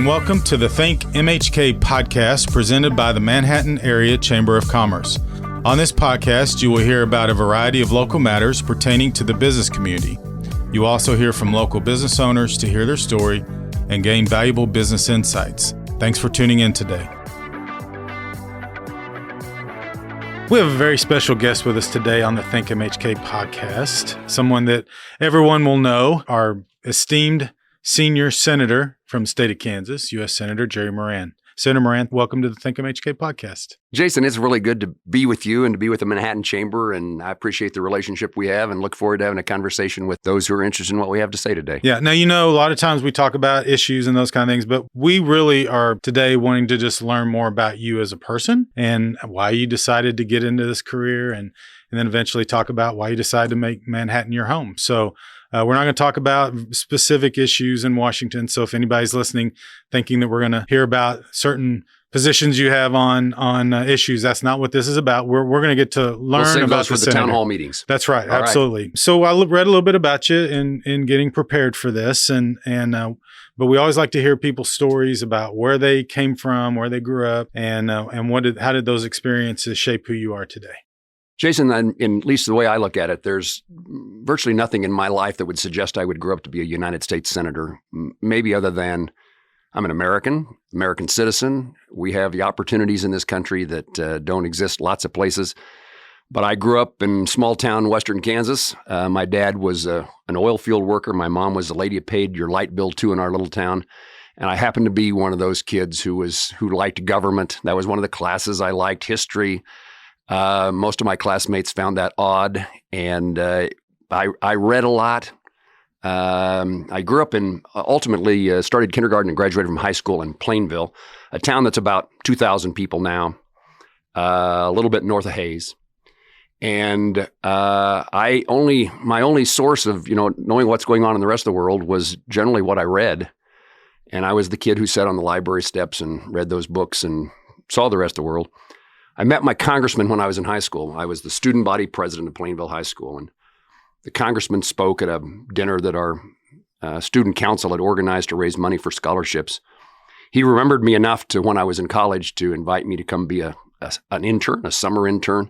and welcome to the ThinkMHK podcast presented by the Manhattan Area Chamber of Commerce. On this podcast, you will hear about a variety of local matters pertaining to the business community. You will also hear from local business owners to hear their story and gain valuable business insights. Thanks for tuning in today. We have a very special guest with us today on the ThinkMHK podcast, someone that everyone will know, our esteemed senior senator from the state of Kansas, U.S. Senator Jerry Moran. Senator Moran, welcome to the ThinkMHK podcast. Jason, it's really good to be with you and to be with the Manhattan Chamber, and I appreciate the relationship we have and look forward to having a conversation with those who are interested in what we have to say today. Yeah. Now, a lot of times we talk about issues and those kind of things, but we really are today wanting to just learn more about you as a person and why you decided to get into this career and then eventually talk about why you decided to make Manhattan your home. So we're not going to talk about specific issues in Washington. So if anybody's listening thinking that we're going to hear about certain positions you have on issues, that's not what this is about. We're going to get to learn about the town hall meetings. That's right. All absolutely. Right. So I read a little bit about you in getting prepared for this, but we always like to hear people's stories about where they came from, where they grew up, and how did those experiences shape who you are today? Jason, in at least the way I look at it, there's virtually nothing in my life that would suggest I would grow up to be a United States senator, maybe other than I'm an American citizen. We have the opportunities in this country that don't exist lots of places. But I grew up in small town western Kansas. My dad was an oil field worker. My mom was the lady who paid your light bill too in our little town. And I happened to be one of those kids who liked government. That was one of the classes I liked, history. Most of my classmates found that odd, and I read a lot. I grew up ultimately started kindergarten and graduated from high school in Plainville, a town that's about 2,000 people now, a little bit north of Hayes. And my only source of knowing what's going on in the rest of the world was generally what I read, and I was the kid who sat on the library steps and read those books and saw the rest of the world. I met my congressman when I was in high school. I was the student body president of Plainville High School, and the congressman spoke at a dinner that our student council had organized to raise money for scholarships. He remembered me enough to, when I was in college, to invite me to come be an intern, a summer intern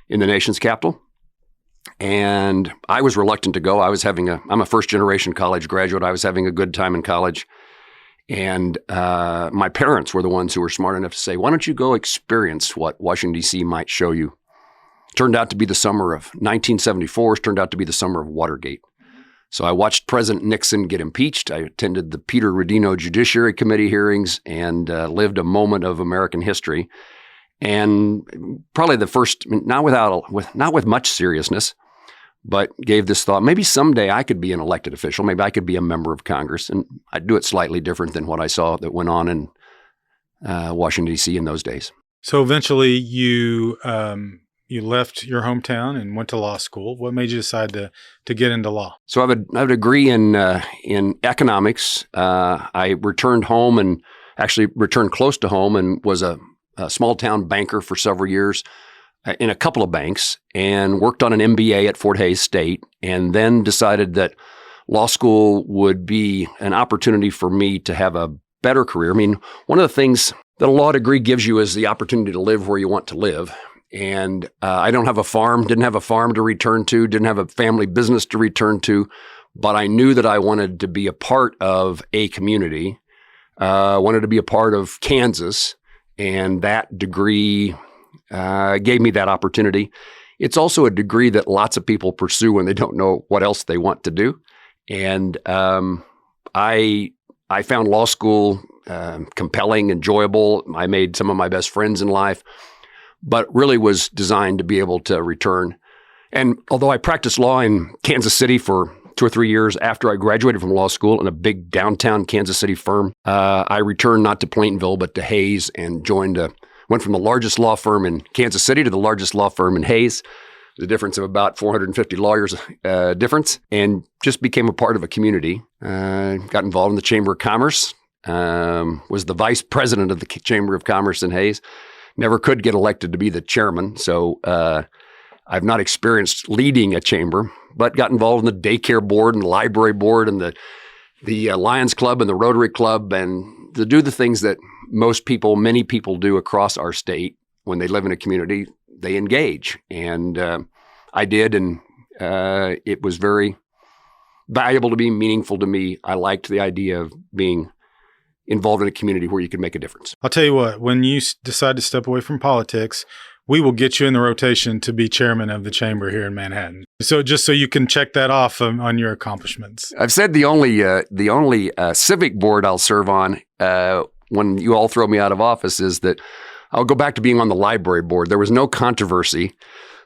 in the nation's capital. And I was reluctant to go. I'm a first-generation college graduate. I was having a good time in college. And my parents were the ones who were smart enough to say, why don't you go experience what Washington, D.C. might show you? Turned out to be the summer of 1974, turned out to be the summer of Watergate. So I watched President Nixon get impeached. I attended the Peter Rodino Judiciary Committee hearings and lived a moment of American history. And probably the first, not with much seriousness, but gave this thought, maybe someday I could be an elected official. Maybe I could be a member of Congress. And I'd do it slightly different than what I saw that went on in Washington, D.C. in those days. So eventually you left your hometown and went to law school. What made you decide to get into law? So I have a degree in economics. I returned home and actually returned close to home and was a small town banker for several years in a couple of banks, and worked on an MBA at Fort Hays State, and then decided that law school would be an opportunity for me to have a better career. I mean, one of the things that a law degree gives you is the opportunity to live where you want to live. And I didn't have a farm to return to, didn't have a family business to return to, but I knew that I wanted to be a part of a community, wanted to be a part of Kansas, and that degree gave me that opportunity. It's also a degree that lots of people pursue when they don't know what else they want to do. And I found law school compelling, enjoyable. I made some of my best friends in life, but really was designed to be able to return. And although I practiced law in Kansas City for 2 or 3 years after I graduated from law school in a big downtown Kansas City firm, I returned not to Plainville, but to Hayes, and went from the largest law firm in Kansas City to the largest law firm in Hayes, the difference of about 450 lawyers difference, and just became a part of a community. Got involved in the Chamber of Commerce, was the vice president of the Chamber of Commerce in Hayes. Never could get elected to be the chairman, so I've not experienced leading a chamber, but got involved in the daycare board and the library board and the Lions Club and the Rotary Club, and to do the things that many people do across our state when they live in a community, they engage. And I did, and it was very valuable to me, meaningful to me. I liked the idea of being involved in a community where you could make a difference. I'll tell you what, when you decide to step away from politics, we will get you in the rotation to be chairman of the chamber here in Manhattan. So just so you can check that off on your accomplishments. I've said the only civic board I'll serve on when you all throw me out of office is that I'll go back to being on the library board. There was no controversy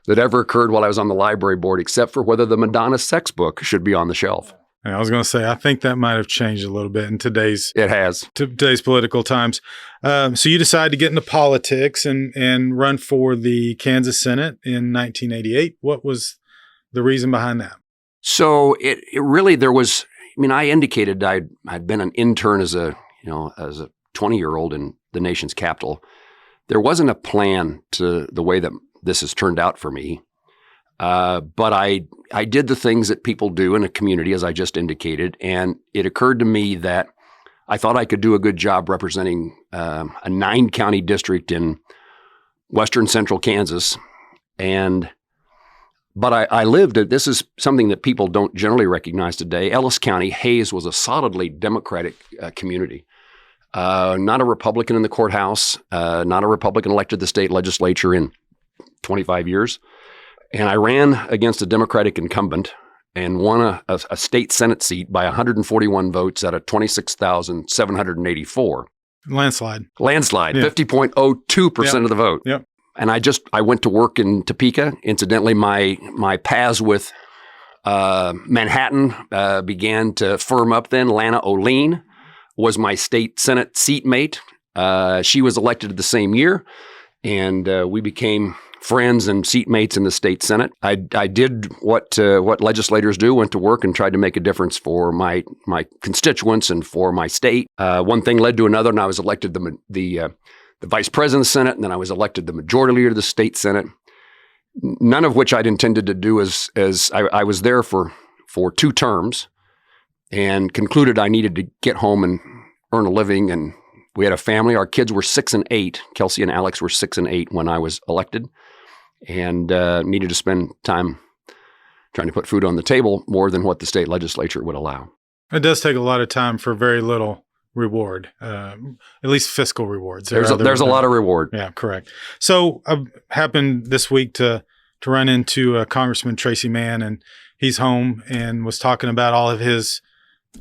that ever occurred while I was on the library board, except for whether the Madonna sex book should be on the shelf. And I was going to say, I think that might have changed a little bit in today's political times. So you decided to get into politics and run for the Kansas Senate in 1988. What was the reason behind that? So it really, there was, I indicated I'd been an intern as a 20-year-old in the nation's capital. There wasn't a plan to the way that this has turned out for me. But I did the things that people do in a community, as I just indicated, and it occurred to me that I thought I could do a good job representing a 9-county district in western central Kansas. But I lived, this is something that people don't generally recognize today. Ellis County, Hays, was a solidly Democratic community. Not a Republican in the courthouse, not a Republican elected to the state legislature in 25 years. And I ran against a Democratic incumbent and won a state Senate seat by 141 votes out of 26,784. Landslide. Yeah. 50.02% of the vote. Yep. And I went to work in Topeka. Incidentally, my paths with Manhattan began to firm up then. Lana Oline was my state Senate seatmate. She was elected the same year, and we became friends and seatmates in the state Senate. I did what legislators do, went to work and tried to make a difference for my constituents and for my state. One thing led to another, and I was elected the vice president of the Senate, and then I was elected the majority leader of the state Senate. None of which I'd intended to do as I was there for 2 terms and concluded I needed to get home and earn a living. And we had a family. Our kids were 6 and 8. Kelsey and Alex were 6 and 8 when I was elected, and needed to spend time trying to put food on the table more than what the state legislature would allow. It does take a lot of time for very little reward, at least fiscal rewards. There's a lot of reward. Yeah, correct. So I happened this week to run into Congressman Tracy Mann, and he's home and was talking about all of his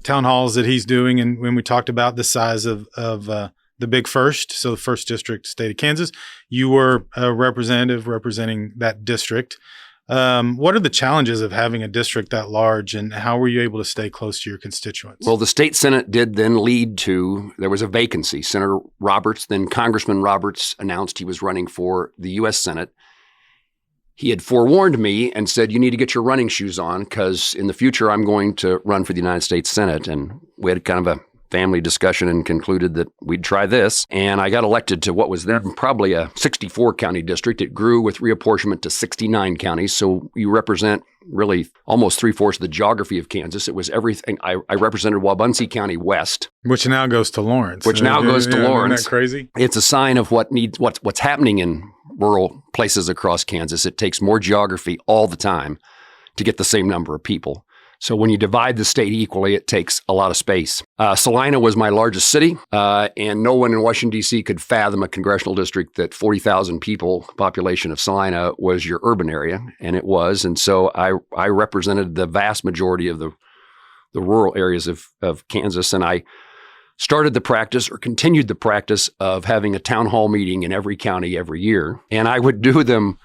town halls that he's doing. And when we talked about the size of the Big First, so the first district, state of Kansas, you were a representative representing that district. What are the challenges of having a district that large, and how were you able to stay close to your constituents? Well, the state Senate did then lead to, there was a vacancy. Senator Roberts, then Congressman Roberts, announced he was running for the U.S. Senate. He had forewarned me and said, you need to get your running shoes on because in the future I'm going to run for the United States Senate. And we had kind of a family discussion and concluded that we'd try this. And I got elected to what was then probably a 64-county district. It grew with reapportionment to 69 counties. So you represent really almost 3/4 of the geography of Kansas. It was everything. I represented Wabaunsee County West. Which now goes to Lawrence. Isn't that crazy? It's a sign of what's happening in rural places across Kansas. It takes more geography all the time to get the same number of people. So when you divide the state equally, it takes a lot of space. Salina was my largest city, and no one in Washington, D.C. could fathom a congressional district that 40,000 people, population of Salina, was your urban area, and it was. And so I represented the vast majority of the rural areas of Kansas, and I started the practice or continued the practice of having a town hall meeting in every county every year. And I would do them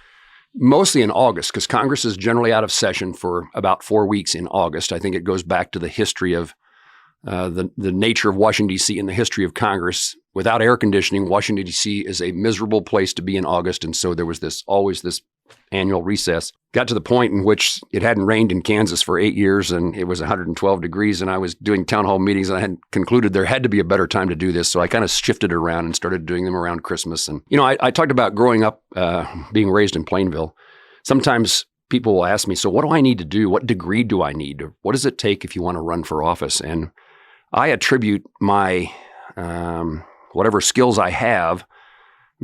mostly in August, because Congress is generally out of session for about 4 weeks in August. I think it goes back to the history of the nature of Washington, D.C. and the history of Congress. Without air conditioning, Washington, D.C. is a miserable place to be in August. And so there was always this annual recess. Got to the point in which it hadn't rained in Kansas for 8 years, and it was 112 degrees, and I was doing town hall meetings, and I had concluded there had to be a better time to do this. So I kind of shifted around and started doing them around Christmas. And, I talked about growing up, being raised in Plainville. Sometimes people will ask me, so what do I need to do? What degree do I need? What does it take if you want to run for office? And I attribute my whatever skills I have. I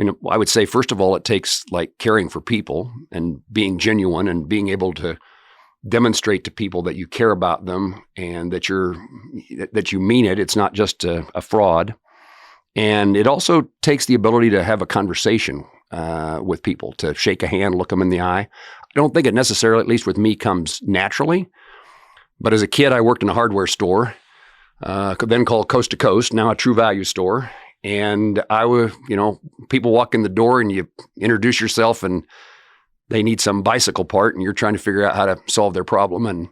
mean, I would say, first of all, it takes like caring for people and being genuine and being able to demonstrate to people that you care about them and that you mean it. It's not just a fraud. And it also takes the ability to have a conversation with people, to shake a hand, look them in the eye. I don't think it necessarily, at least with me, comes naturally. But as a kid, I worked in a hardware store, then called Coast to Coast, now a True Value store. And I was, people walk in the door and you introduce yourself and they need some bicycle part and you're trying to figure out how to solve their problem. And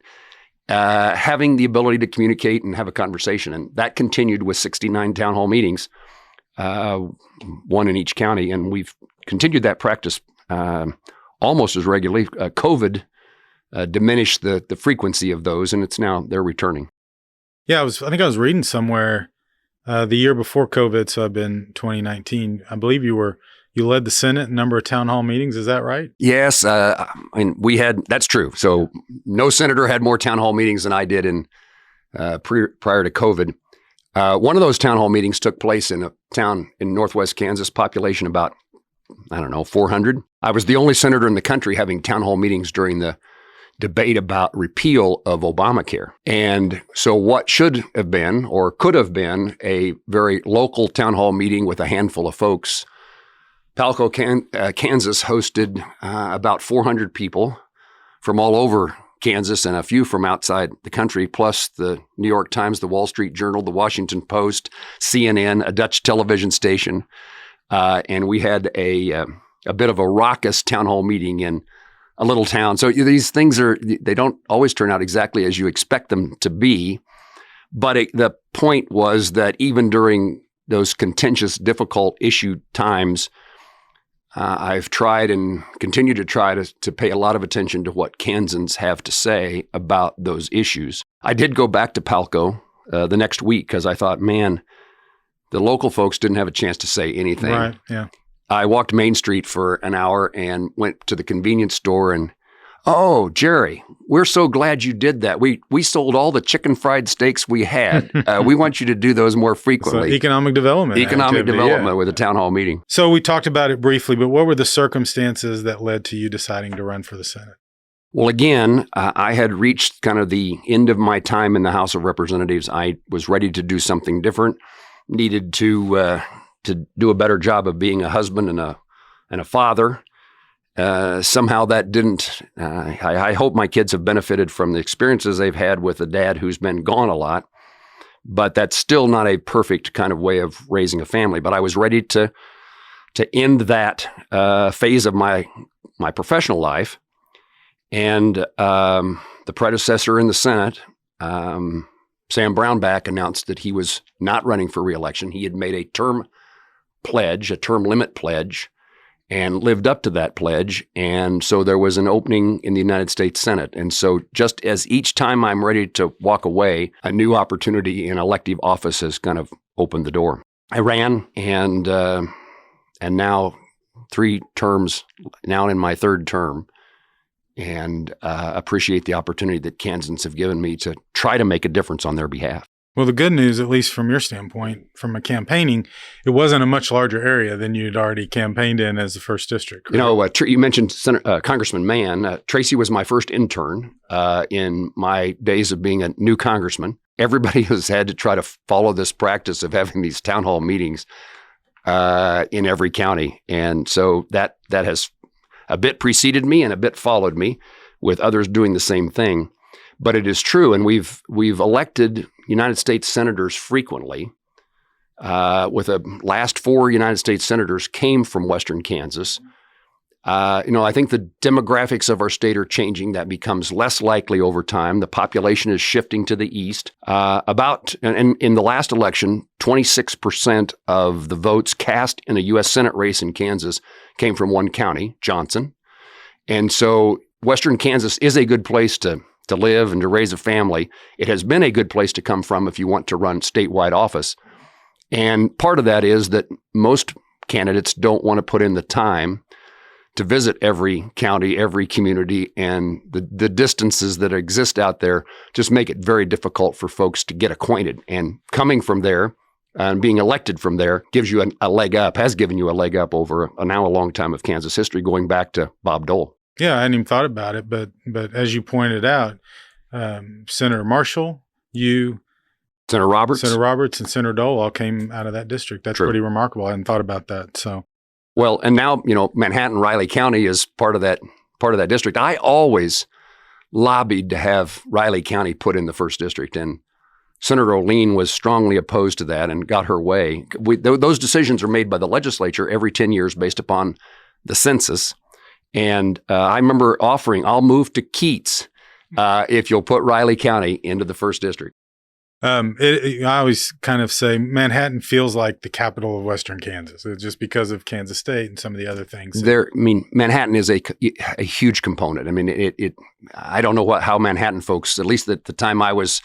having the ability to communicate and have a conversation. And that continued with 69 town hall meetings, one in each county. And we've continued that practice almost as regularly. COVID diminished the frequency of those, and they're returning. Yeah, I think I was reading somewhere the year before COVID, so I've been 2019. I believe you led the Senate in a number of town hall meetings. Is that right? Yes, that's true. So no senator had more town hall meetings than I did prior to COVID. One of those town hall meetings took place in a town in northwest Kansas, population about, 400. I was the only senator in the country having town hall meetings during the debate about repeal of Obamacare. And so what should have been or could have been a very local town hall meeting with a handful of folks, Palco, Kansas hosted about 400 people from all over Kansas and a few from outside the country, plus the New York Times, the Wall Street Journal, the Washington Post, CNN, a Dutch television station. And we had a bit of a raucous town hall meeting in a little town. So these things they don't always turn out exactly as you expect them to be. But the point was that even during those contentious, difficult issue times, I've tried and continue to try to pay a lot of attention to what Kansans have to say about those issues. I did go back to Palco the next week because I thought, man, the local folks didn't have a chance to say anything. Right, yeah. I walked Main Street for an hour and went to the convenience store and, oh, Jerry, we're so glad you did that. We sold all the chicken fried steaks we had. We want you to do those more frequently. So economic development. With a town hall meeting. So we talked about it briefly, but what were the circumstances that led to you deciding to run for the Senate? Well, again, I had reached kind of the end of my time in the House of Representatives. I was ready to do something different, needed to do a better job of being a husband and a father. Somehow that didn't. I hope my kids have benefited from the experiences they've had with a dad who's been gone a lot, but that's still not a perfect kind of way of raising a family. But I was ready to end that phase of my professional life, and the predecessor in the Senate, Sam Brownback, announced that he was not running for re-election. He had made a term limit pledge, and lived up to that pledge. And so there was an opening in the United States Senate. And so just as each time I'm ready to walk away, a new opportunity in elective office has kind of opened the door. I ran and now 3 terms, now in my 3rd term, and appreciate the opportunity that Kansans have given me to try to make a difference on their behalf. Well, the good news, at least from your standpoint, from a campaigning, it wasn't a much larger area than you'd already campaigned in as the 1st district. Correct? You mentioned Congressman Mann. Tracy was my first intern in my days of being a new congressman. Everybody has had to try to follow this practice of having these town hall meetings in every county. And so that has a bit preceded me and a bit followed me, with others doing the same thing. But it is true, and we've elected United States senators frequently. With the last 4 United States senators came from Western Kansas. I think the demographics of our state are changing. That becomes less likely over time. The population is shifting to the east. And in the last election, 26% of the votes cast in a U.S. Senate race in Kansas came from one county, Johnson. And so Western Kansas is a good place to live and to raise a family. It has been a good place to come from if you want to run statewide office. And part of that is that most candidates don't want to put in the time to visit every county, every community, and the distances that exist out there just make it very difficult for folks to get acquainted. And coming from there, And being elected from there gives you a leg up, has given you a leg up over now a long time of Kansas history, going back to Bob Dole. Yeah, I hadn't even thought about it, but as you pointed out, Senator Marshall, Senator Roberts, and Senator Dole all came out of that district. That's True. Pretty remarkable. I hadn't thought about that. So, well, and now Manhattan Riley County is part of that district. I always lobbied to have Riley County put in the first district, and Senator Olien was strongly opposed to that and got her way. Those decisions are made by the legislature every 10 years based upon the census. And I remember offering, I'll move to Keats if you'll put Riley County into the first district. I always kind of say Manhattan feels like the capital of Western Kansas, just because of Kansas State and some of the other things. Manhattan is a huge component. I mean, I don't know how Manhattan folks, at least at the time I was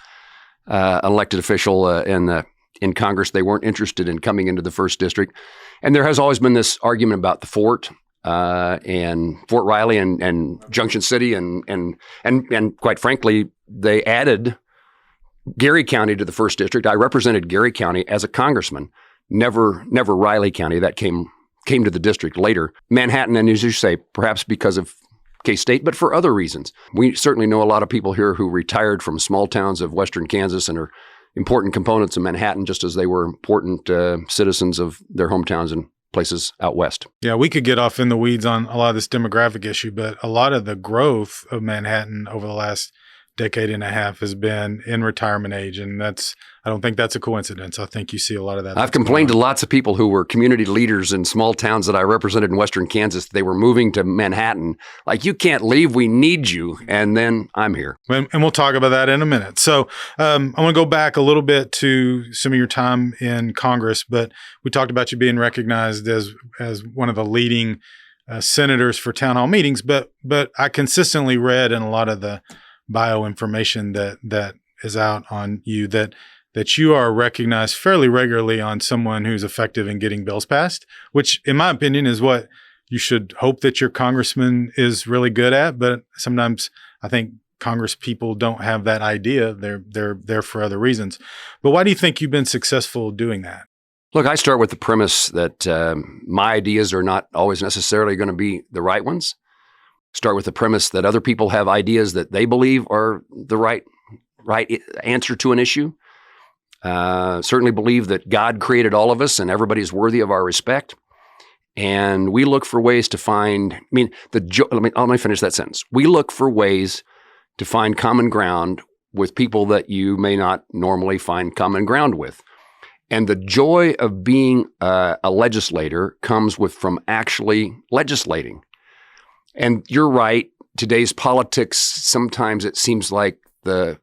an elected official in Congress, they weren't interested in coming into the first district. And there has always been this argument about the fort and Fort Riley and Junction City and quite frankly, they added Gary County to the first district. I represented Gary County as a congressman, never Riley County. That came to the district later. Manhattan, and as you say, perhaps because of K-State, but for other reasons. We certainly know a lot of people here who retired from small towns of Western Kansas and are important components of Manhattan, just as they were important citizens of their hometowns and places out west. Yeah, we could get off in the weeds on a lot of this demographic issue, but a lot of the growth of Manhattan over the last decade and a half has been in retirement age. And I don't think that's a coincidence. I think you see a lot of that. I've complained to lots of people who were community leaders in small towns that I represented in Western Kansas. They were moving to Manhattan. Like, you can't leave. We need you. And then I'm here. And we'll talk about that in a minute. So I want to go back a little bit to some of your time in Congress, but we talked about you being recognized as one of the leading senators for town hall meetings. But I consistently read in a lot of the bio information that is out on you that you are recognized fairly regularly on someone who's effective in getting bills passed, which in my opinion is what you should hope that your congressman is really good at. But sometimes I think Congress people don't have that idea. They're there for other reasons. But why do you think you've been successful doing that? Look, I start with the premise that my ideas are not always necessarily going to be the right ones. Start with the premise that other people have ideas that they believe are the right answer to an issue. Certainly believe that God created all of us and everybody's worthy of our respect. And we look for ways to find, let me finish that sentence. We look for ways to find common ground with people that you may not normally find common ground with. And the joy of being a legislator comes from actually legislating. And you're right. Today's politics, sometimes it seems like the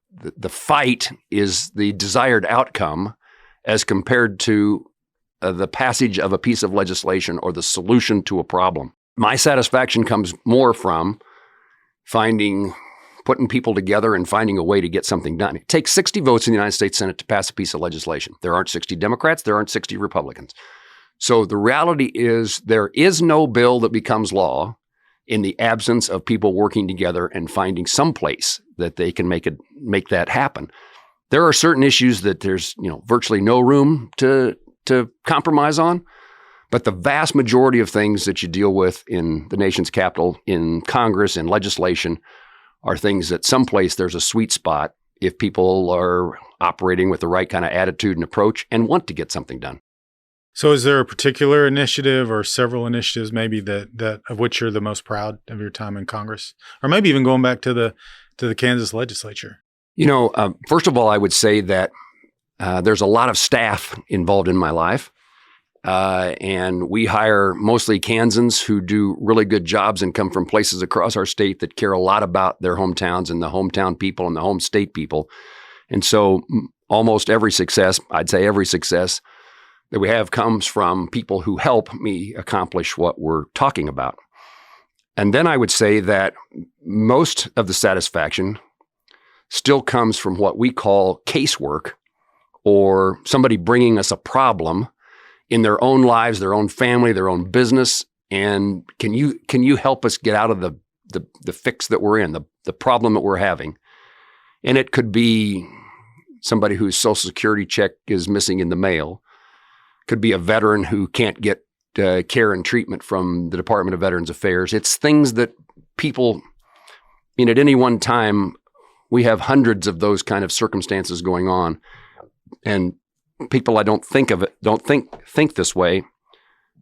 fight is the desired outcome as compared to the passage of a piece of legislation or the solution to a problem. My satisfaction comes more from putting people together and finding a way to get something done. It takes 60 votes in the United States Senate to pass a piece of legislation. There aren't 60 Democrats. There aren't 60 Republicans. So the reality is there is no bill that becomes law in the absence of people working together and finding some place that they can make that happen. There are certain issues that there's virtually no room to compromise on, but the vast majority of things that you deal with in the nation's capital, in Congress, in legislation, are things that someplace there's a sweet spot if people are operating with the right kind of attitude and approach and want to get something done. So is there a particular initiative or several initiatives maybe that of which you're the most proud of your time in Congress? Or maybe even going back to the Kansas legislature? First of all, I would say that there's a lot of staff involved in my life. And we hire mostly Kansans who do really good jobs and come from places across our state that care a lot about their hometowns and the hometown people and the home state people. And so almost every success, I'd say every success that we have comes from people who help me accomplish what we're talking about. And then I would say that most of the satisfaction still comes from what we call casework, or somebody bringing us a problem in their own lives, their own family, their own business. And can you help us get out of the fix that we're in, the problem that we're having? And it could be somebody whose Social Security check is missing in the mail, Could be a veteran who can't get care and treatment from the Department of Veterans Affairs. It's things that people, at any one time, we have hundreds of those kind of circumstances going on. And people I don't think this way,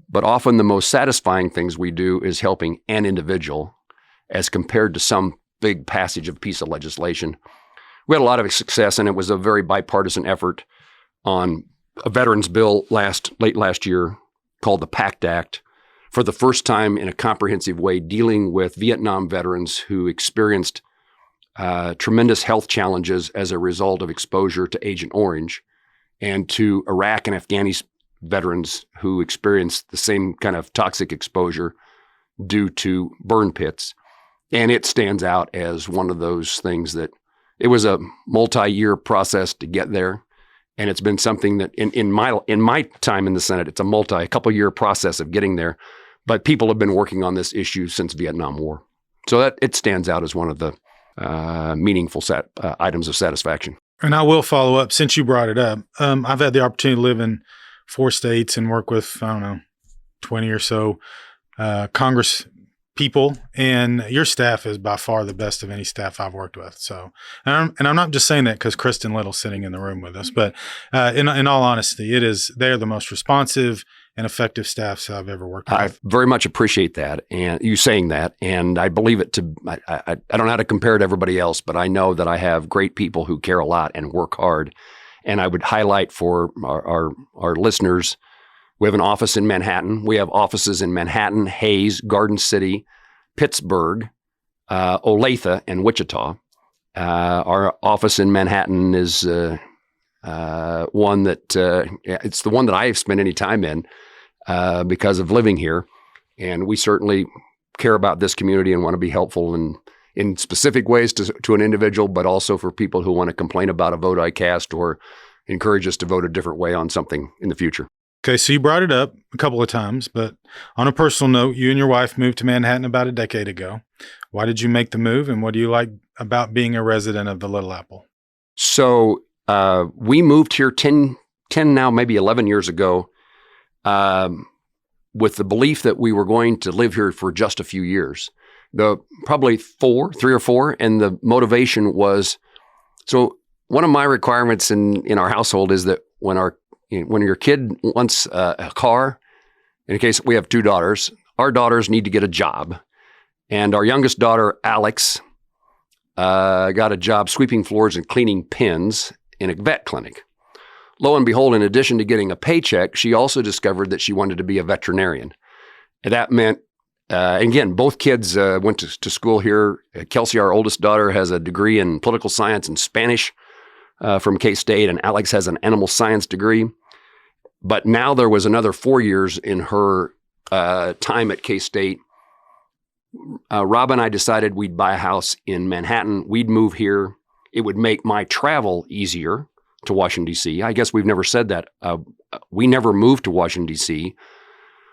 but often the most satisfying things we do is helping an individual as compared to some big passage of piece of legislation. We had a lot of success, and it was a very bipartisan effort on a veterans bill late last year called the PACT Act, for the first time in a comprehensive way dealing with Vietnam veterans who experienced tremendous health challenges as a result of exposure to Agent Orange, and to Iraq and Afghani veterans who experienced the same kind of toxic exposure due to burn pits. And it stands out as one of those things that it was a multi-year process to get there. And it's been something that in my time in the Senate, it's a couple-year process of getting there. But people have been working on this issue since Vietnam War. So that it stands out as one of the meaningful items of satisfaction. And I will follow up, since you brought it up. I've had the opportunity to live in 4 states and work with, 20 or so Congress people, and your staff is by far the best of any staff I've worked with. So, and I'm not just saying that because Kristen Little's sitting in the room with us, but in all honesty, they're the most responsive and effective staffs I've ever worked with. I very much appreciate that, and you saying that, and I believe it to. I don't know how to compare to everybody else, but I know that I have great people who care a lot and work hard. And I would highlight for our listeners, we have an office in Manhattan. We have offices in Manhattan, Hayes, Garden City, Pittsburgh, Olathe, and Wichita. Our office in Manhattan is one that it's the one that I have spent any time in because of living here. And we certainly care about this community and want to be helpful in specific ways to an individual, but also for people who want to complain about a vote I cast or encourage us to vote a different way on something in the future. Okay, so you brought it up a couple of times, but on a personal note, you and your wife moved to Manhattan about a decade ago. Why did you make the move, and what do you like about being a resident of the Little Apple? So we moved here 10 now, maybe 11 years ago, with the belief that we were going to live here for just a few years. Probably 3 or 4, and the motivation was, so one of my requirements in our household is that when your kid wants a car, in case we have 2 daughters, our daughters need to get a job. And our youngest daughter, Alex, got a job sweeping floors and cleaning pins in a vet clinic. Lo and behold, in addition to getting a paycheck, she also discovered that she wanted to be a veterinarian. And that meant, again, both kids went to school here. Kelsey, our oldest daughter, has a degree in political science and Spanish from K-State, and Alex has an animal science degree. But now there was another 4 years in her time at K-State. Rob and I decided we'd buy a house in Manhattan. We'd move here. It would make my travel easier to Washington, D.C. I guess we've never said that. We never moved to Washington, D.C.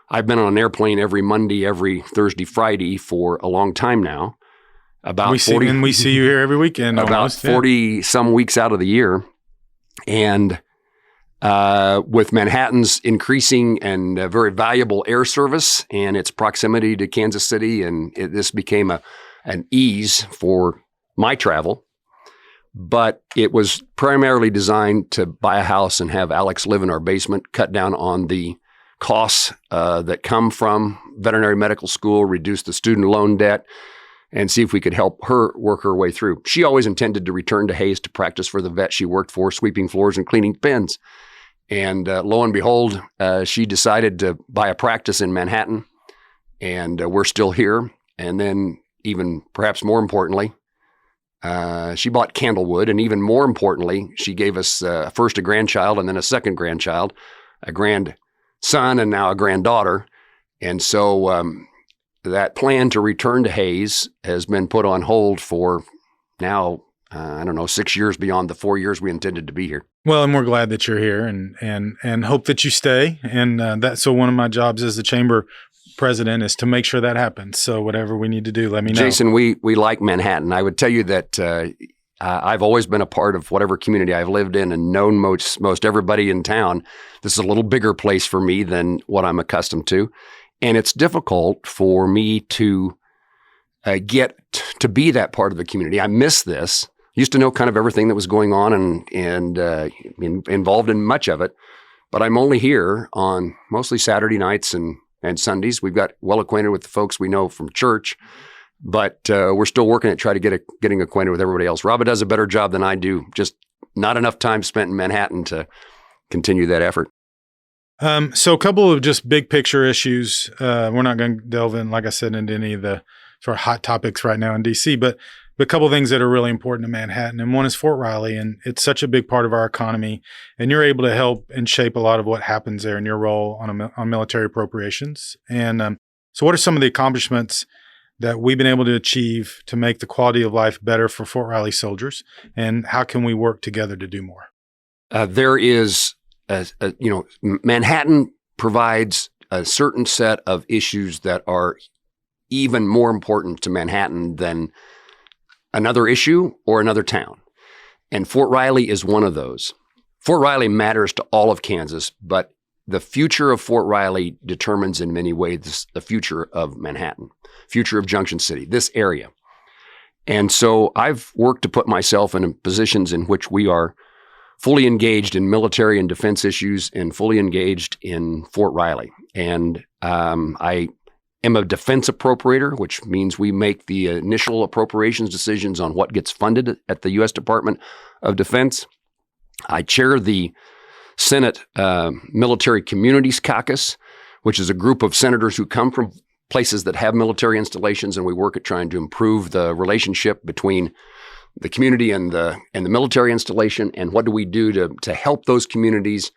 I've been on an airplane every Monday, every Thursday, Friday for a long time now. We see you here every weekend. About 40 some weeks out of the year. And with Manhattan's increasing and very valuable air service and its proximity to Kansas City, and this became an ease for my travel. But it was primarily designed to buy a house and have Alex live in our basement, cut down on the costs that come from veterinary medical school, reduce the student loan debt, and see if we could help her work her way through. She always intended to return to Hayes to practice for the vet she worked for, sweeping floors and cleaning pins. And lo and behold, she decided to buy a practice in Manhattan, and we're still here. And then even perhaps more importantly, she bought Candlewood, and even more importantly, she gave us first a grandchild and then a second grandchild, a grandson and now a granddaughter. And so that plan to return to Hayes has been put on hold for now, 6 years beyond the 4 years we intended to be here. Well, and we're glad that you're here and hope that you stay. And so one of my jobs as the chamber president is to make sure that happens. So whatever we need to do, let me know. Jason, we like Manhattan. I would tell you that I've always been a part of whatever community I've lived in and known most everybody in town. This is a little bigger place for me than what I'm accustomed to. And it's difficult for me to get to be that part of the community. I miss this. Used to know kind of everything that was going on and involved in much of it. But I'm only here on mostly Saturday nights and Sundays. We've got well acquainted with the folks we know from church. But we're still working at getting acquainted with everybody else. Robert does a better job than I do. Just not enough time spent in Manhattan to continue that effort. So a couple of just big picture issues. We're not going to delve in, like I said, into any of the sort of hot topics right now in DC, but a couple of things that are really important to Manhattan. And one is Fort Riley, and it's such a big part of our economy. And you're able to help and shape a lot of what happens there in your role on military appropriations. And so what are some of the accomplishments that we've been able to achieve to make the quality of life better for Fort Riley soldiers, and how can we work together to do more? There is, Manhattan provides a certain set of issues that are even more important to Manhattan than another issue or another town. And Fort Riley is one of those. Fort Riley matters to all of Kansas, but the future of Fort Riley determines in many ways the future of Manhattan, future of Junction City, this area. And so I've worked to put myself in positions in which we are fully engaged in military and defense issues and fully engaged in Fort Riley. And I am a defense appropriator, which means we make the initial appropriations decisions on what gets funded at the U.S. Department of Defense. I chair the Senate Military Communities Caucus, which is a group of senators who come from places that have military installations, and we work at trying to improve the relationship between the community and the military installation. And what do we do to help those communities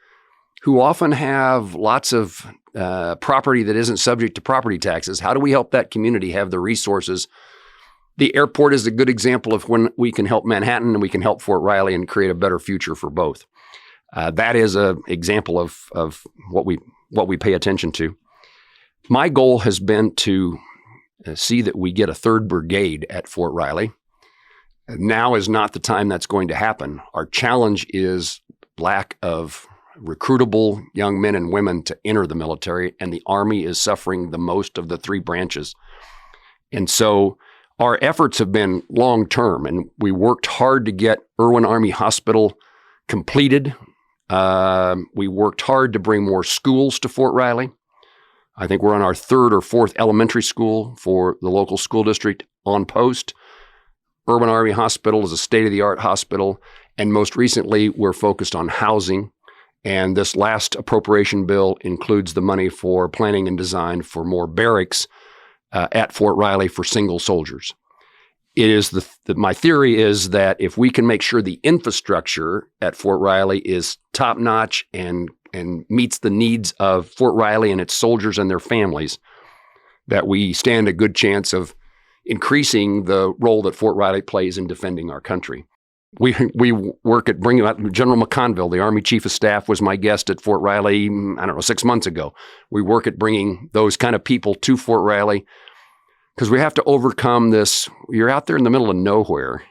who often have lots of property that isn't subject to property taxes? How do we help that community have the resources? The airport is a good example of when we can help Manhattan and we can help Fort Riley and create a better future for both. That is an example of what we pay attention to. My goal has been to see that we get a 3rd Brigade at Fort Riley. Now is not the time that's going to happen. Our challenge is lack of recruitable young men and women to enter the military, and the Army is suffering the most of the 3 branches. And so our efforts have been long-term, and we worked hard to get Irwin Army Hospital completed. We worked hard to bring more schools to Fort Riley. I think we're on our 3rd or 4th elementary school for the local school district on post. Irwin Army Hospital is a state-of-the-art hospital. And most recently, we're focused on housing. And this last appropriation bill includes the money for planning and design for more barracks at Fort Riley for single soldiers. It is my theory is that if we can make sure the infrastructure at Fort Riley is top-notch and meets the needs of Fort Riley and its soldiers and their families, that we stand a good chance of increasing the role that Fort Riley plays in defending our country. We work at bringing out General McConville, the Army Chief of Staff, was my guest at Fort Riley, 6 months ago. We work at bringing those kind of people to Fort Riley because we have to overcome this. You're out there in the middle of nowhere.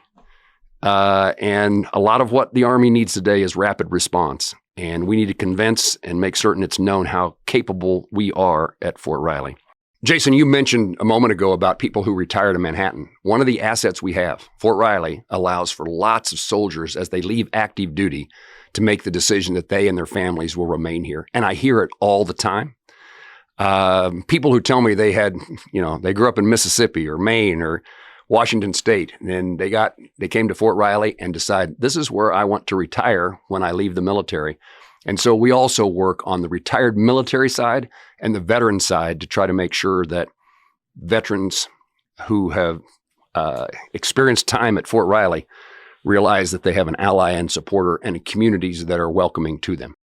And a lot of what the Army needs today is rapid response. And we need to convince and make certain it's known how capable we are at Fort Riley. Jason, you mentioned a moment ago about people who retire to Manhattan. One of the assets we have, Fort Riley, allows for lots of soldiers as they leave active duty to make the decision that they and their families will remain here. And I hear it all the time. People who tell me they grew up in Mississippi or Maine or Washington State, and then they came to Fort Riley and decided, this is where I want to retire when I leave the military. And so we also work on the retired military side and the veteran side to try to make sure that veterans who have experienced time at Fort Riley realize that they have an ally and supporter and communities that are welcoming to them.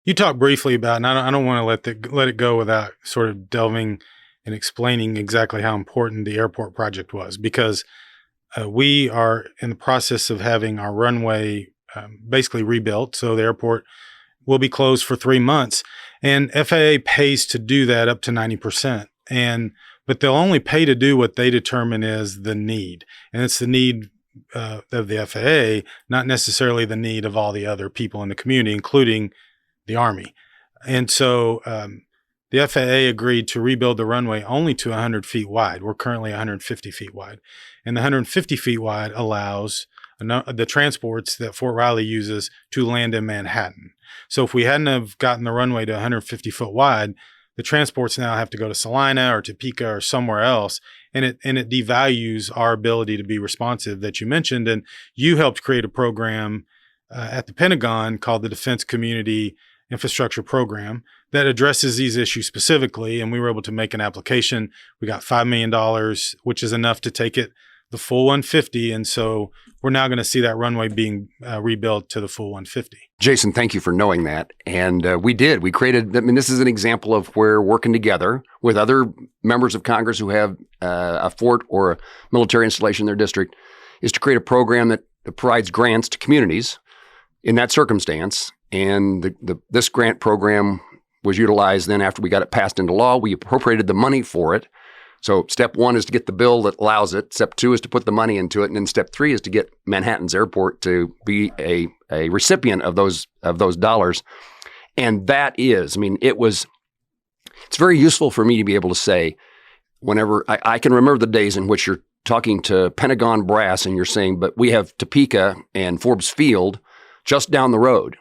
You talked briefly about, and I don't want to let it go without sort of delving and explaining exactly how important the airport project was, because we are in the process of having our runway basically rebuilt. So the airport will be closed for 3 months, and FAA pays to do that up to 90%. But they'll only pay to do what they determine is the need. And it's the need of the FAA, not necessarily the need of all the other people in the community, including the Army. And so the FAA agreed to rebuild the runway only to 100 feet wide. We're currently 150 feet wide. And the 150 feet wide allows the transports that Fort Riley uses to land in Manhattan. So if we hadn't have gotten the runway to 150 foot wide, the transports now have to go to Salina or Topeka or somewhere else. And it devalues our ability to be responsive that you mentioned. And you helped create a program at the Pentagon called the Defense Community Infrastructure Program that addresses these issues specifically. And we were able to make an application. We got $5 million, which is enough to take it the full 150. And so we're now going to see that runway being rebuilt to the full 150. Jason, thank you for knowing that. And we did. We created, this is an example of where working together with other members of Congress who have a fort or a military installation in their district is to create a program that provides grants to communities in that circumstance. And this grant program was utilized then after we got it passed into law. We appropriated the money for it. So step one is to get the bill that allows it. Step two is to put the money into it. And then step three is to get Manhattan's airport to be a recipient of those dollars. And that is, it's very useful for me to be able to say, whenever I can remember the days in which you're talking to Pentagon brass and you're saying, but we have Topeka and Forbes Field just down the road.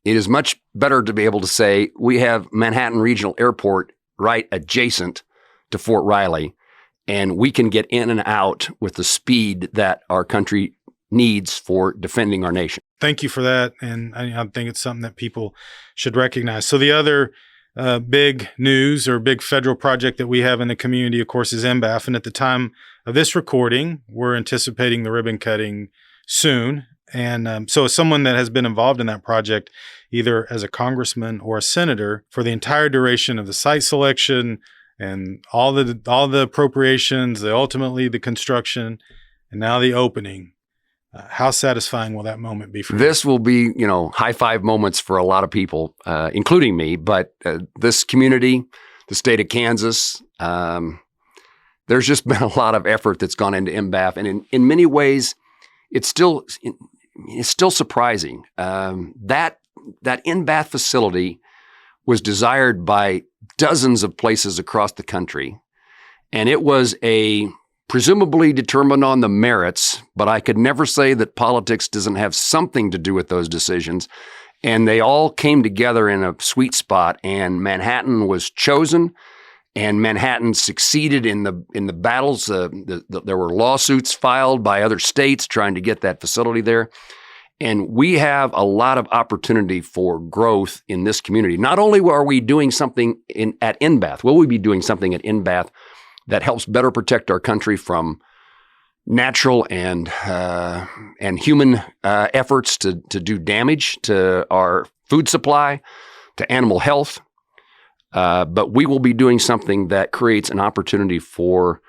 It is much better to be able to say, we have Manhattan Regional Airport right adjacent to Fort Riley, and we can get in and out with the speed that our country needs for defending our nation. Thank you for that. And I think it's something that people should recognize. So the other big news or big federal project that we have in the community, of course, is MBAF. And at the time of this recording, we're anticipating the ribbon cutting soon. And so as someone that has been involved in that project, either as a congressman or a senator, for the entire duration of the site selection and all the appropriations, ultimately the construction, and now the opening, how satisfying will that moment be for you? This will be, high five moments for a lot of people, including me. But this community, the state of Kansas, there's just been a lot of effort that's gone into MBAF, and in many ways, it's still surprising. That MBAF facility was desired by dozens of places across the country, and it was presumably determined on the merits, but I could never say that politics doesn't have something to do with those decisions. And they all came together in a sweet spot, and Manhattan was chosen, and Manhattan succeeded in the battles. There were lawsuits filed by other states trying to get that facility there. And we have a lot of opportunity for growth in this community. Not only are we doing something at NBAF, will we be doing something at NBAF that helps better protect our country from natural and human efforts to do damage to our food supply, to animal health, but we will be doing something that creates an opportunity for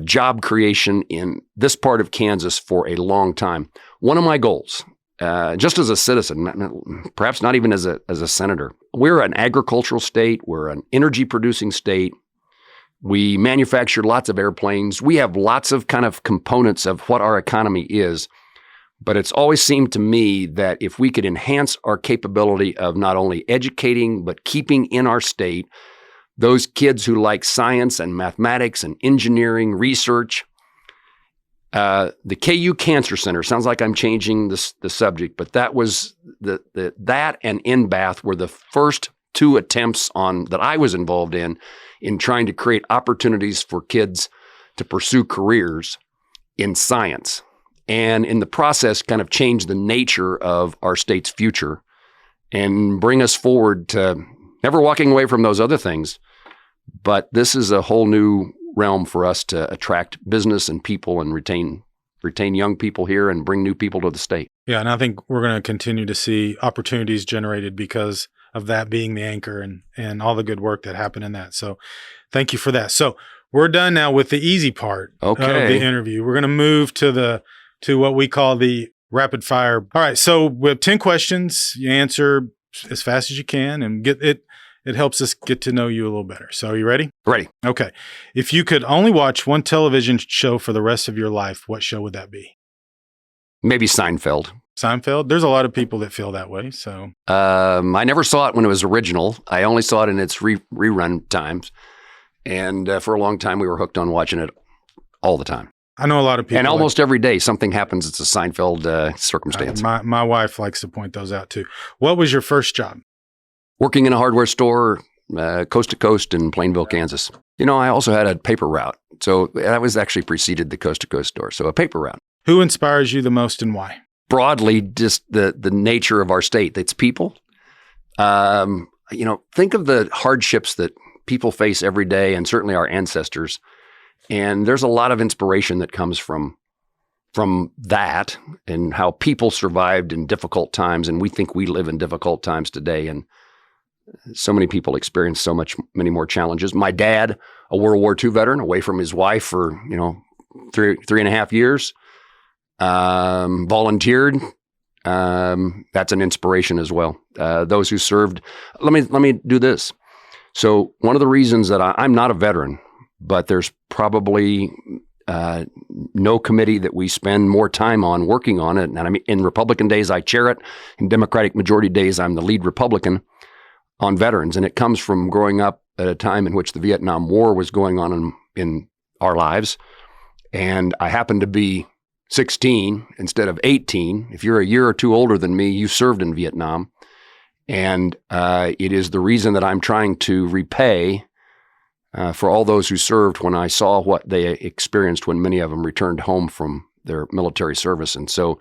job creation in this part of Kansas for a long time. One of my goals, just as a citizen, perhaps not even as a senator, we're an agricultural state. We're an energy producing state. We manufacture lots of airplanes. We have lots of kind of components of what our economy is. But it's always seemed to me that if we could enhance our capability of not only educating, but keeping in our state those kids who like science and mathematics and engineering research. The KU Cancer Center, sounds like I'm changing the subject, but that was that and NBAF were the first two attempts that I was involved in trying to create opportunities for kids to pursue careers in science. And in the process, kind of change the nature of our state's future and bring us forward to never walking away from those other things. But this is a whole new realm for us to attract business and people and retain young people here and bring new people to the state. Yeah, and I think we're going to continue to see opportunities generated because of that being the anchor and all the good work that happened in that. So thank you for that. So we're done now with the easy part of the interview. We're going to move to what we call the rapid fire. All right, so we have 10 questions. You answer as fast as you can and get it. It helps us get to know you a little better. So are you ready? Ready. Okay. If you could only watch one television show for the rest of your life, what show would that be? Maybe Seinfeld. Seinfeld? There's a lot of people that feel that way. So I never saw it when it was original. I only saw it in its rerun times. And for a long time, we were hooked on watching it all the time. I know a lot of people. And almost every day, something happens. It's a Seinfeld circumstance. My wife likes to point those out too. What was your first job? Working in a hardware store, coast to coast in Plainville, Kansas. I also had a paper route. So that was actually preceded the coast to coast store. So a paper route. Who inspires you the most and why? Broadly, just the nature of our state. It's people. Think of the hardships that people face every day, and certainly our ancestors. And there's a lot of inspiration that comes from that and how people survived in difficult times. And we think we live in difficult times today. And so many people experience many more challenges. My dad, a World War II veteran, away from his wife for, 3.5 years, volunteered. That's an inspiration as well. Those who served. Let me do this. So one of the reasons that I'm not a veteran, but there's probably no committee that we spend more time on working on it. And I mean, in Republican days, I chair it. In Democratic majority days, I'm the lead Republican on veterans. And it comes from growing up at a time in which the Vietnam War was going on in our lives. And I happened to be 16 instead of 18. If you're a year or two older than me, you served in Vietnam. And it is the reason that I'm trying to repay for all those who served when I saw what they experienced when many of them returned home from their military service. And so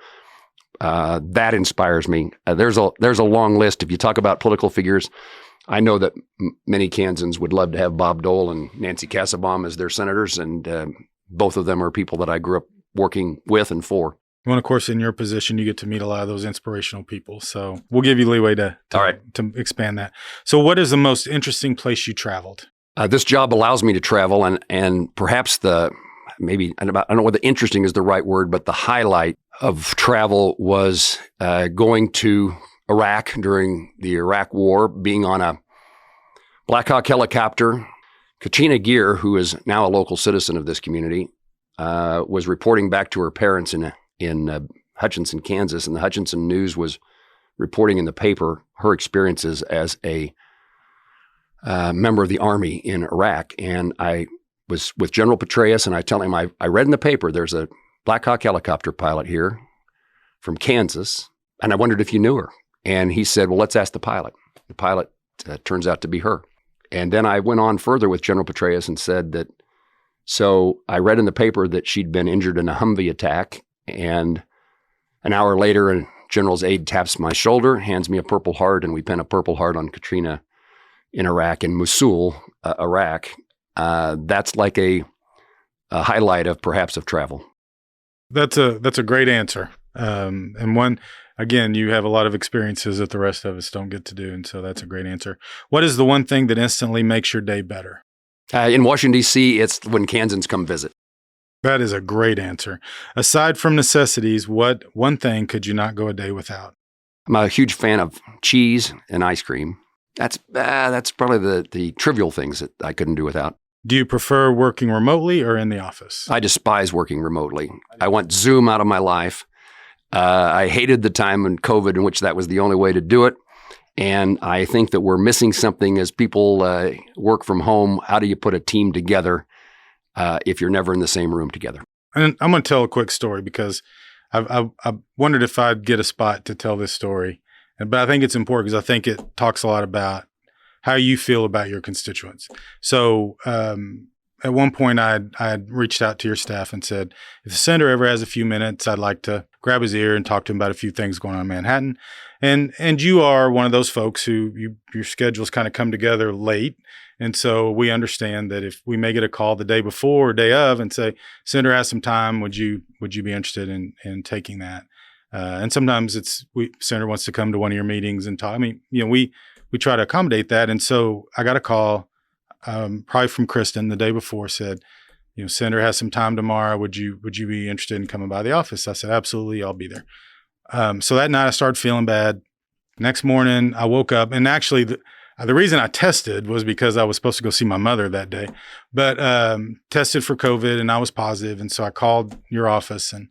that inspires me. There's a long list. If you talk about political figures, I know that many Kansans would love to have Bob Dole and Nancy Kassebaum as their senators, and both of them are people that I grew up working with and for. Well, of course, in your position, you get to meet a lot of those inspirational people. So we'll give you leeway to expand that. So what is the most interesting place you traveled? This job allows me to travel, and perhaps I don't know whether interesting is the right word, but the highlight of travel was going to Iraq during the Iraq War, being on a Black Hawk helicopter. Katrina Gear, who is now a local citizen of this community, was reporting back to her parents in Hutchinson, Kansas, and the Hutchinson News was reporting in the paper her experiences as a member of the Army in Iraq. And I was with General Petraeus, and I tell him, I read in the paper, there's a Black Hawk helicopter pilot here from Kansas, and I wondered if you knew her. And he said, well, let's ask the pilot. The pilot turns out to be her. And then I went on further with General Petraeus and said that, so I read in the paper that she'd been injured in a Humvee attack, and an hour later, a general's aide taps my shoulder, hands me a Purple Heart, and we pin a Purple Heart on Katrina in Iraq, in Mosul, Iraq. That's like a highlight of travel. That's a great answer. And one, again, you have a lot of experiences that the rest of us don't get to do. And so that's a great answer. What is the one thing that instantly makes your day better? In Washington, D.C., it's when Kansans come visit. That is a great answer. Aside from necessities, what one thing could you not go a day without? I'm a huge fan of cheese and ice cream. That's probably the trivial things that I couldn't do without. Do you prefer working remotely or in the office? I despise working remotely. I want Zoom out of my life. I hated the time in COVID in which that was the only way to do it. And I think that we're missing something as people work from home. How do you put a team together if you're never in the same room together? And I'm going to tell a quick story because I wondered if I'd get a spot to tell this story. But I think it's important because I think it talks a lot about how you feel about your constituents. So at one point, I had reached out to your staff and said, if the senator ever has a few minutes, I'd like to grab his ear and talk to him about a few things going on in Manhattan. And you are one of those folks who your schedules kind of come together late. And so we understand that if we may get a call the day before or day of and say, Senator has some time, would you be interested in taking that? And sometimes Senator wants to come to one of your meetings and talk. I mean, we try to accommodate that. And so I got a call probably from Kristen the day before, said, Senator has some time tomorrow. Would you be interested in coming by the office? I said, absolutely, I'll be there. So that night I started feeling bad. Next morning I woke up, and actually the reason I tested was because I was supposed to go see my mother that day, but tested for COVID and I was positive. And so I called your office and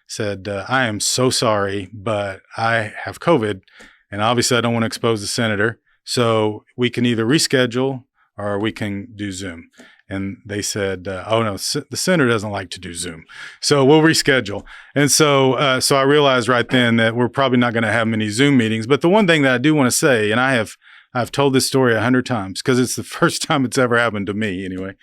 said, I am so sorry, but I have COVID, and obviously I don't want to expose the senator. So we can either reschedule or we can do Zoom. And they said, oh, no, the senator doesn't like to do Zoom. So we'll reschedule. And so I realized right then that we're probably not going to have many Zoom meetings. But the one thing that I do want to say, and I've told this story 100 times because it's the first time it's ever happened to me anyway.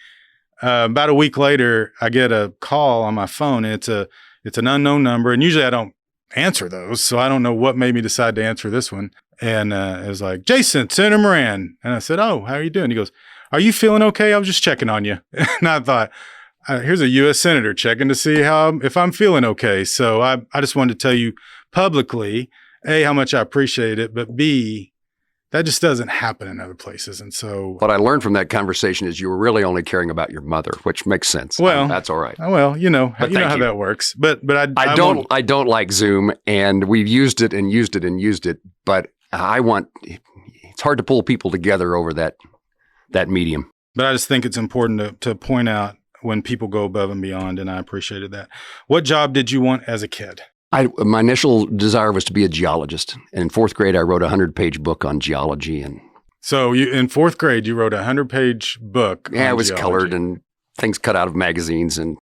About a week later, I get a call on my phone. And it's an unknown number. And usually I don't answer those. So I don't know what made me decide to answer this one. And it was like, Jason, Senator Moran. And I said, oh, how are you doing? He goes, are you feeling okay? I was just checking on you. And I thought, here's a U.S. Senator checking to see if I'm feeling okay. So I just wanted to tell you publicly, A, how much I appreciate it, but B, that just doesn't happen in other places. And so what I learned from that conversation is you were really only caring about your mother, which makes sense. Well, that's all right. Well, you know how that works. But I don't like Zoom, and we've used it and used it and used it. But it's hard to pull people together over that medium. But I just think it's important to point out when people go above and beyond, and I appreciated that. What job did you want as a kid? My initial desire was to be a geologist. And in fourth grade, I wrote a 100-page book on geology. And so in fourth grade, you wrote a 100-page book on it was geology. Colored and things cut out of magazines. And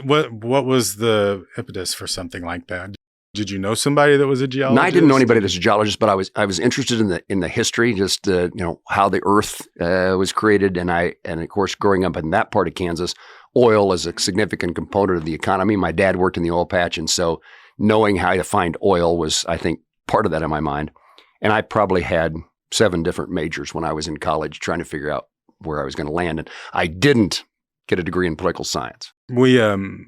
what was the impetus for something like that? Did you know somebody that was a geologist? No, I didn't know anybody that's a geologist, but I was interested in the history, just how the Earth was created, and of course growing up in that part of Kansas, oil is a significant component of the economy. My dad worked in the oil patch, and so knowing how to find oil was, I think, part of that in my mind. And I probably had 7 different majors when I was in college, trying to figure out where I was going to land, and I didn't get a degree in political science. We,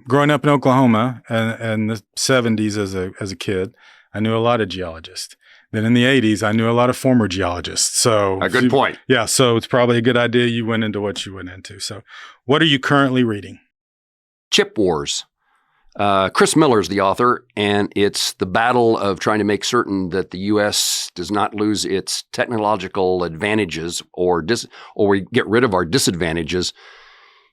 growing up in Oklahoma and the 70s as a kid, I knew a lot of geologists. Then in the 80s, I knew a lot of former geologists. So a good point. Yeah, so it's probably a good idea you went into what you went into. So what are you currently reading? Chip Wars. Chris Miller's the author, and it's the battle of trying to make certain that the U.S. does not lose its technological advantages or we get rid of our disadvantages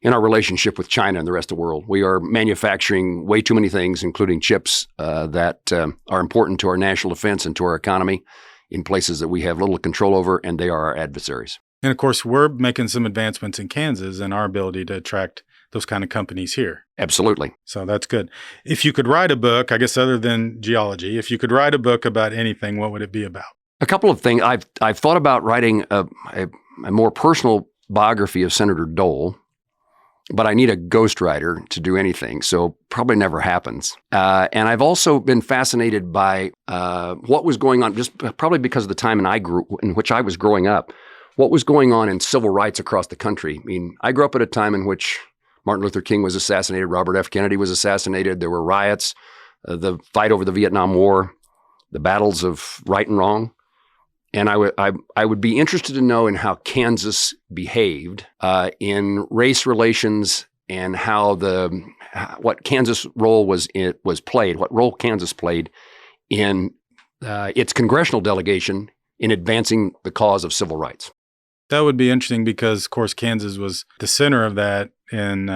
in our relationship with China and the rest of the world. We are manufacturing way too many things, including chips, that are important to our national defense and to our economy in places that we have little control over, and they are our adversaries. And of course, we're making some advancements in Kansas in our ability to attract those kind of companies here. Absolutely. So that's good. If you could write a book, I guess other than geology, if you could write a book about anything, what would it be about? A couple of things. I've thought about writing a more personal biography of Senator Dole, but I need a ghostwriter to do anything, so probably never happens. And I've also been fascinated by what was going on, just probably because of the time in which I was growing up, what was going on in civil rights across the country. I mean, I grew up at a time in which Martin Luther King was assassinated, Robert F. Kennedy was assassinated, there were riots, the fight over the Vietnam War, the battles of right and wrong. And I would be interested to know in how Kansas behaved in race relations and what Kansas role was played, what role Kansas played in its congressional delegation in advancing the cause of civil rights. That would be interesting because, of course, Kansas was the center of that in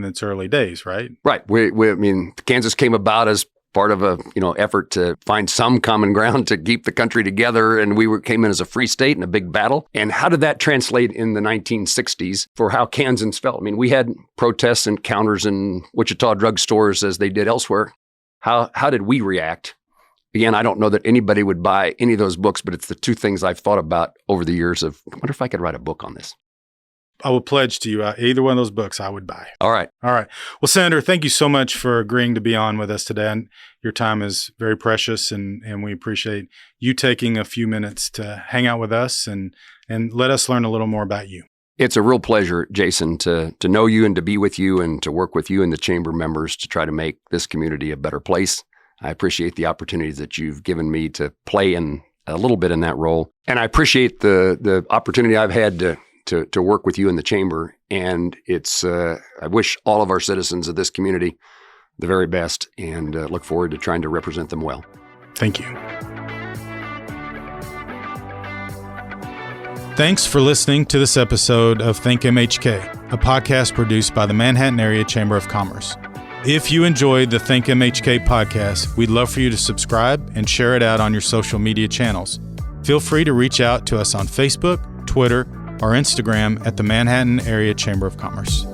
its early days, right? Right. I mean, Kansas came about as part of a effort to find some common ground to keep the country together, and we came in as a free state in a big battle. And how did that translate in the 1960s for how Kansans felt? I mean, we had protests and counters in Wichita drugstores as they did elsewhere. How did we react? Again, I don't know that anybody would buy any of those books, but it's the 2 things I've thought about over the years of, I wonder if I could write a book on this. I will pledge to you either one of those books I would buy. All right. Well, Senator, thank you so much for agreeing to be on with us today. And your time is very precious, and we appreciate you taking a few minutes to hang out with us and let us learn a little more about you. It's a real pleasure, Jason, to know you and to be with you and to work with you and the chamber members to try to make this community a better place. I appreciate the opportunities that you've given me to play in a little bit in that role. And I appreciate the opportunity I've had to work with you in the chamber. And I wish all of our citizens of this community the very best and look forward to trying to represent them well. Thank you. Thanks for listening to this episode of ThinkMHK, a podcast produced by the Manhattan Area Chamber of Commerce. If you enjoyed the ThinkMHK podcast, we'd love for you to subscribe and share it out on your social media channels. Feel free to reach out to us on Facebook, Twitter, or Instagram at the Manhattan Area Chamber of Commerce.